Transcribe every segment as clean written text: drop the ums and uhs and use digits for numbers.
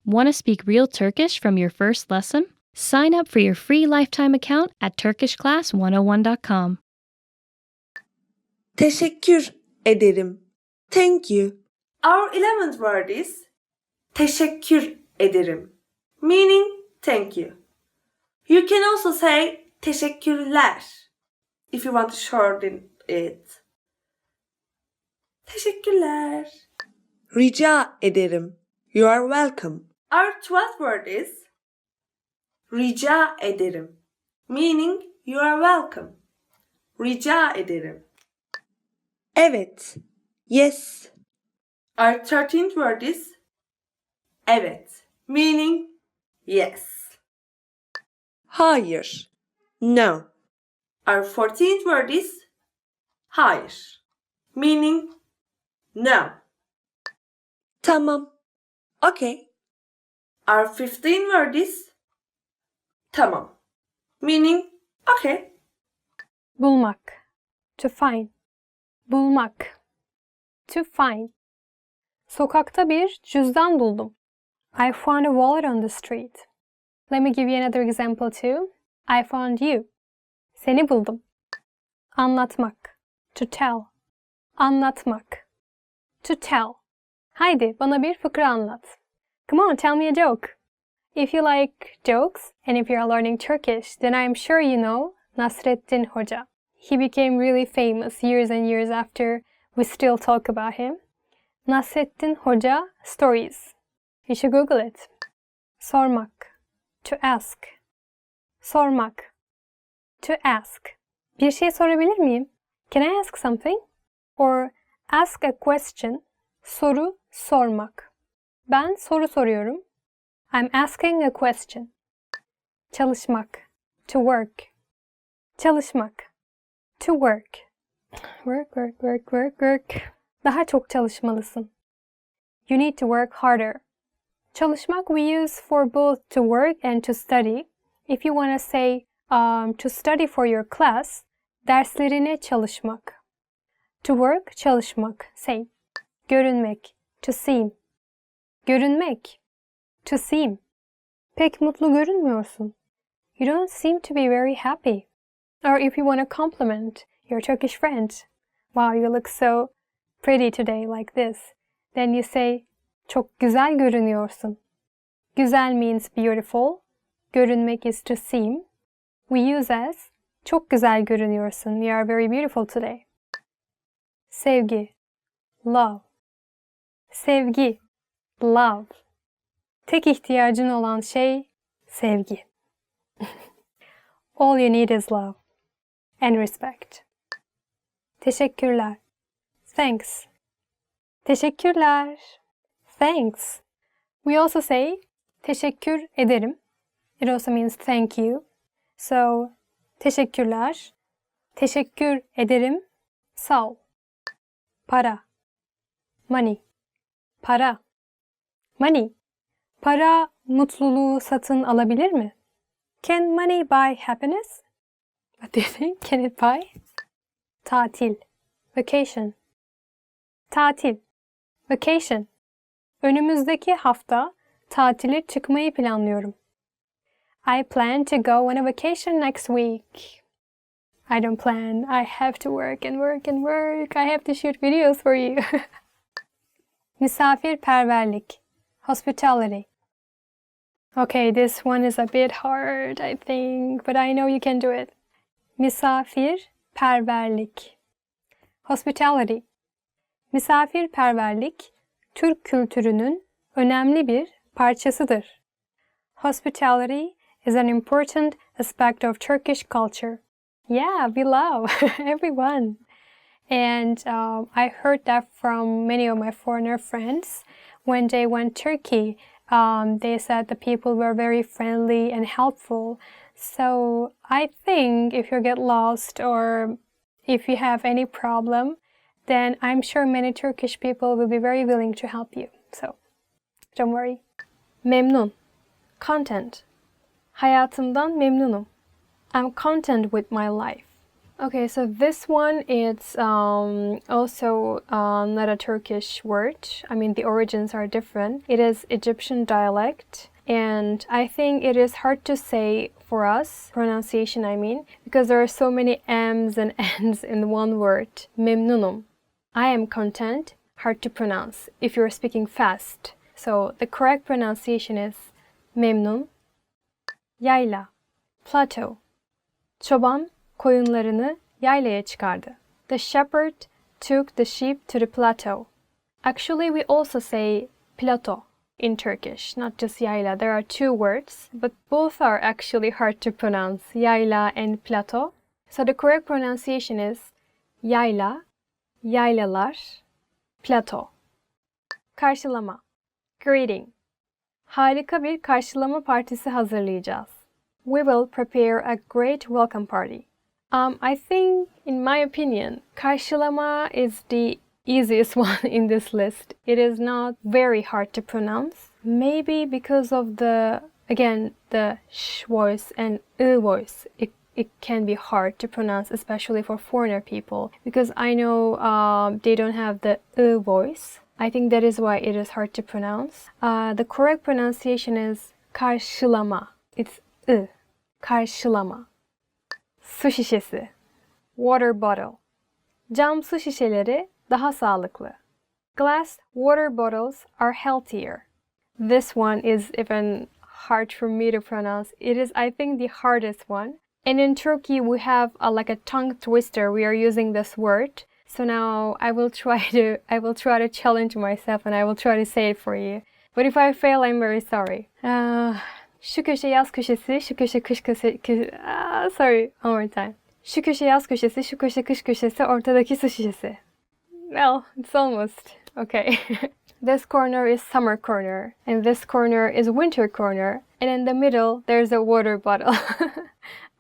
Want to speak real Turkish from your first lesson? Sign up for your free lifetime account at turkishclass101.com. Teşekkür ederim. Thank you. Our 11th word is teşekkür ederim, meaning thank you. You can also say teşekkürler if you want to shorten it. Teşekkürler. Rica ederim. You are welcome. Our 12th word is rica ederim, meaning you are welcome. Rica ederim. Evet. Yes. Our 13th word is evet, meaning yes. Hayır. No. Our 14th word is hayır, meaning no. Tamam. Okay. Our 15th word is tamam, meaning okay. Bulmak. To find. Bulmak. To find. Sokakta bir cüzdan buldum. I found a wallet on the street. Let me give you another example too. I found you. Seni buldum. Anlatmak. To tell. Anlatmak. To tell. Haydi bana bir fıkra anlat. Come on, tell me a joke. If you like jokes, and if you are learning Turkish, then I'm sure you know Nasreddin Hoca. He became really famous years and years after we still talk about him. Nasreddin Hoca stories. You should Google it. Sormak. To ask. Sormak. To ask. Bir şey sorabilir miyim? Can I ask something? Or ask a question. Soru sormak. Ben soru soruyorum. I'm asking a question. Çalışmak. To work. Çalışmak. To work. Work. Daha çok çalışmalısın. You need to work harder. Çalışmak we use for both to work and to study. If you want to say to study for your class, derslerine çalışmak. To work, çalışmak. Same. Görünmek. To seem. Görünmek. To seem. Pek mutlu görünmüyorsun. You don't seem to be very happy. Or if you want to compliment your Turkish friend, wow, you look so pretty today like this. Then you say, çok güzel görünüyorsun. Güzel means beautiful. Görünmek is to seem. We use as, çok güzel görünüyorsun. You are very beautiful today. Sevgi. Love. Sevgi. Love. Tek ihtiyacın olan şey sevgi. All you need is love and respect. Teşekkürler. Thanks. Teşekkürler. Thanks. We also say teşekkür ederim. It also means thank you. So, teşekkürler. Teşekkür ederim. Sağ ol. Para. Money. Para. Money. Para mutluluğu satın alabilir mi? Can money buy happiness? What do you think? Can it buy? Tatil. Vacation. Tatil. Vacation. Önümüzdeki hafta tatile çıkmayı planlıyorum. I plan to go on a vacation next week. I don't plan. I have to work and work and work. I have to shoot videos for you. Misafirperverlik. Hospitality. Okay, this one is a bit hard, I think, but I know you can do it. Misafirperverlik. Hospitality. Misafirperverlik, Türk kültürünün önemli bir parçasıdır. Hospitality is an important aspect of Turkish culture. Yeah, we love everyone. And I heard that from many of my foreigner friends. When they went to Turkey, they said the people were very friendly and helpful. So I think if you get lost or if you have any problem, then I'm sure many Turkish people will be very willing to help you. So don't worry. Memnun. Content. Hayatımdan memnunum. I'm content with my life. Okay, so this one is also not a Turkish word. I mean, the origins are different. It is Egyptian dialect, and I think it is hard to say for us, pronunciation I mean, because there are so many M's and N's in one word. Memnunum. I am content, hard to pronounce if you're speaking fast. So the correct pronunciation is memnun. Yayla, plateau. Çoban koyunlarını yaylaya çıkardı. The shepherd took the sheep to the plateau. Actually, we also say plateau in Turkish, not just yayla. There are two words, but both are actually hard to pronounce, yayla and plateau. So the correct pronunciation is yayla, yaylalar, plateau. Karşılama, greeting. Harika bir karşılama partisi hazırlayacağız. We will prepare a great welcome party. I think, in my opinion, karşılama is the easiest one in this list. It is not very hard to pronounce. Maybe because of the sh voice and voice. It can be hard to pronounce, especially for foreigner people, because I know they don't have the voice. I think that is why it is hard to pronounce. The correct pronunciation is karşılama. It's karşılama. Su şişesi. Water bottle. Cam su şişeleri daha sağlıklı. Glass water bottles are healthier. This one is even hard for me to pronounce. It is, I think, the hardest one. And in Turkey, we have like a tongue twister. We are using this word. So now I will try to challenge myself and I will try to say it for you. But if I fail, I'm very sorry. Şu köşe yaz köşesi, şu köşe kış köşesi. Sorry, one more time. Şu köşe yaz köşesi, şu köşe kış köşesi, ortadaki su şişesi. Well, it's almost. Okay. This corner is summer corner, and this corner is winter corner, and in the middle there's a water bottle.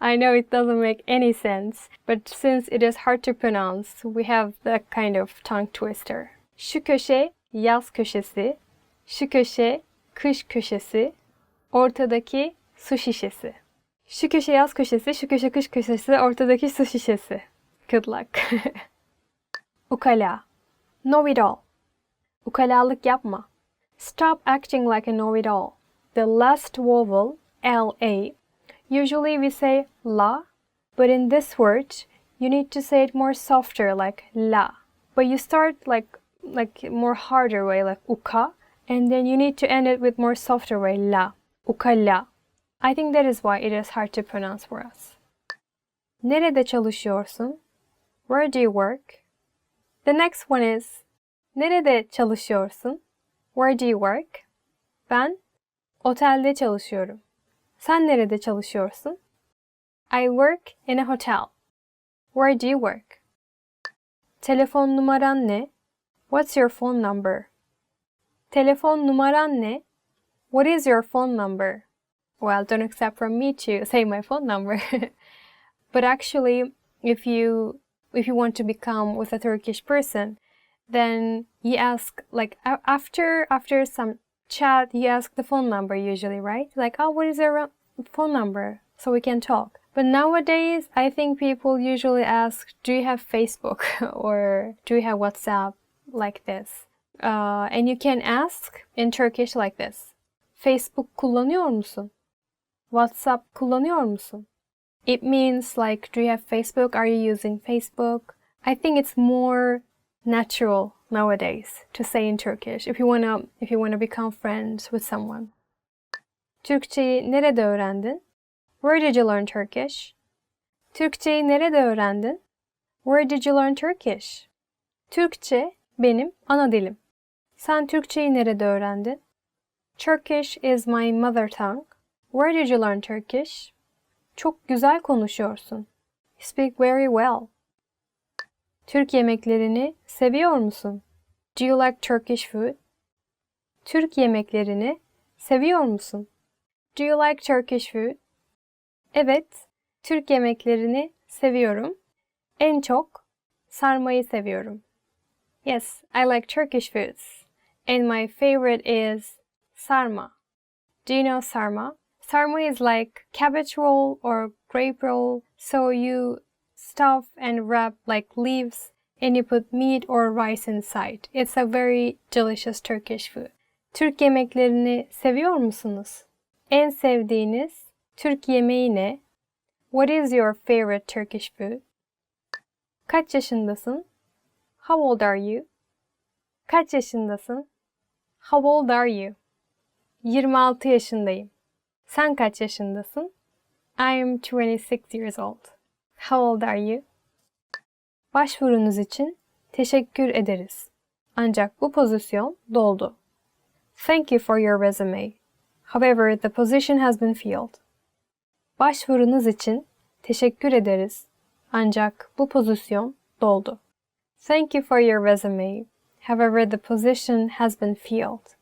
I know it doesn't make any sense, but since it is hard to pronounce, we have that kind of tongue twister. Şu köşe yaz köşesi, şu köşe kış köşesi, ortadaki su şişesi. Şu köşe yaz köşesi, şu köşe kış köşesi, ortadaki su şişesi. Good luck. Ukala. Know-it-all. Ukalalık yapma. Stop acting like a know-it-all. The last vowel, L-A, usually we say la, but in this word, you need to say it more softer, like la. But you start like more harder way, like uka, and then you need to end it with more softer way, la. Ukala. I think that is why it is hard to pronounce for us. Nerede çalışıyorsun? Where do you work? The next one is nerede çalışıyorsun? Where do you work? Ben otelde çalışıyorum. Sen nerede çalışıyorsun? I work in a hotel. Where do you work? Telefon numaran ne? What's your phone number? Telefon numaran ne? What is your phone number? Well, don't expect from me to say my phone number. But actually, if you want to become with a Turkish person, then you ask, like, after some chat, you ask the phone number usually, right? Like, oh, what is your phone number? So we can talk. But nowadays, I think people usually ask, do you have Facebook? Or do you have WhatsApp? Like this. And you can ask in Turkish like this. Facebook kullanıyor musun? WhatsApp kullanıyor musun? It means like, do you have Facebook? Are you using Facebook? I think it's more natural nowadays to say in Turkish if you wanna become friends with someone. Türkçeyi nerede öğrendin? Where did you learn Turkish? Türkçeyi nerede öğrendin? Where did you learn Turkish? Türkçe benim ana dilim. Sen Türkçeyi nerede öğrendin? Turkish is my mother tongue. Where did you learn Turkish? Çok güzel konuşuyorsun. You speak very well. Türk yemeklerini seviyor musun? Do you like Turkish food? Türk yemeklerini seviyor musun? Do you like Turkish food? Evet, Türk yemeklerini seviyorum. En çok sarmayı seviyorum. Yes, I like Turkish foods. And my favorite is sarma. Do you know sarma? Sarma is like cabbage roll or grape roll. So you stuff and wrap like leaves and you put meat or rice inside. It's a very delicious Turkish food. Türk yemeklerini seviyor musunuz? En sevdiğiniz Türk yemeği ne? What is your favorite Turkish food? Kaç yaşındasın? How old are you? Kaç yaşındasın? How old are you? 26 yaşındayım. Sen kaç yaşındasın? I am 26 years old. How old are you? Başvurunuz için teşekkür ederiz. Ancak bu pozisyon doldu. Thank you for your resume. However, the position has been filled. Başvurunuz için teşekkür ederiz. Ancak bu pozisyon doldu. Thank you for your resume. However, the position has been filled.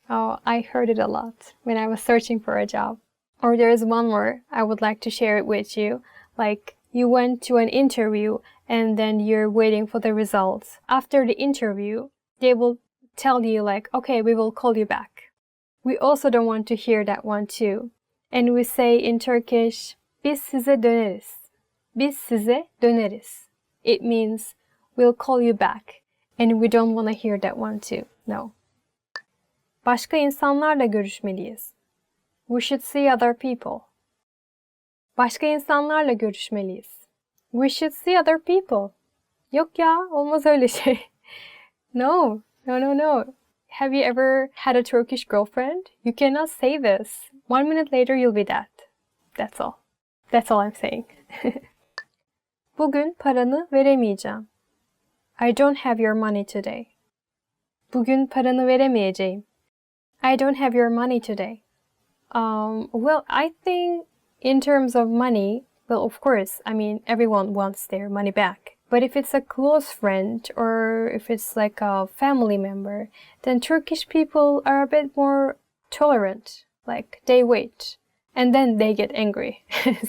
Oh, I heard it a lot when I was searching for a job. Or there is one more I would like to share it with you. Like, you went to an interview and then you're waiting for the results. After the interview, they will tell you like, okay, we will call you back. We also don't want to hear that one too. And we say in Turkish, biz size döneriz. Biz size döneriz. It means we'll call you back. And we don't want to hear that one too. No. Başka insanlarla görüşmeliyiz. We should see other people. Başka insanlarla görüşmeliyiz. We should see other people. Yok ya, olmaz öyle şey. No. Have you ever had a Turkish girlfriend? You cannot say this. 1 minute later you'll be that. That's all. That's all I'm saying. Bugün paranı veremeyeceğim. I don't have your money today. Bugün paranı veremeyeceğim. I don't have your money today. Well, I think in terms of money, well, of course, I mean, everyone wants their money back. But if it's a close friend or if it's like a family member, then Turkish people are a bit more tolerant. Like, they wait and then they get angry.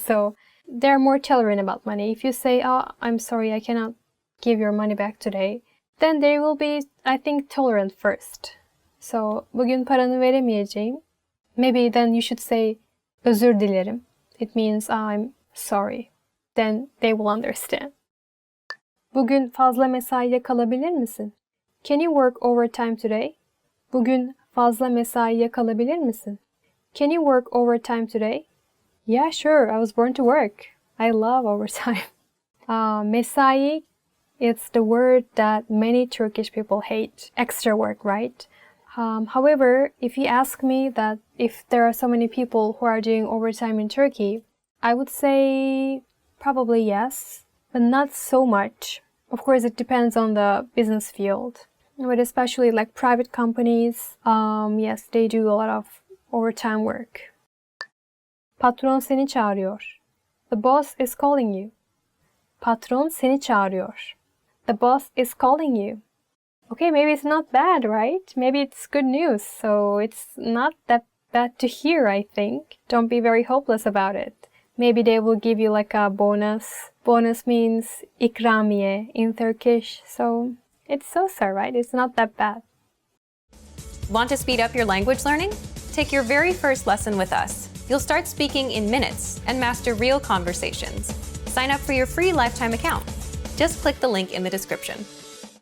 So they're more tolerant about money. If you say, oh, I'm sorry, I cannot give your money back today, then they will be, I think, tolerant first. So, bugün paranı veremeyeceğim. Maybe then you should say, özür dilerim. It means I'm sorry. Then they will understand. Bugün fazla mesaiye kalabilir misin? Can you work overtime today? Bugün fazla mesaiye kalabilir misin? Can you work overtime today? Yeah, sure. I was born to work. I love overtime. Mesai, it's the word that many Turkish people hate. Extra work, right? However, if you ask me that if there are so many people who are doing overtime in Turkey, I would say probably yes, but not so much. Of course, it depends on the business field. But especially like private companies, yes, they do a lot of overtime work. Patron seni çağırıyor. The boss is calling you. Patron seni çağırıyor. The boss is calling you. Okay, maybe it's not bad, right? Maybe it's good news, so it's not that bad to hear, I think. Don't be very hopeless about it. Maybe they will give you like a bonus. Bonus means ikramiye in Turkish, so it's so-so, right? It's not that bad. Want to speed up your language learning? Take your very first lesson with us. You'll start speaking in minutes and master real conversations. Sign up for your free lifetime account. Just click the link in the description.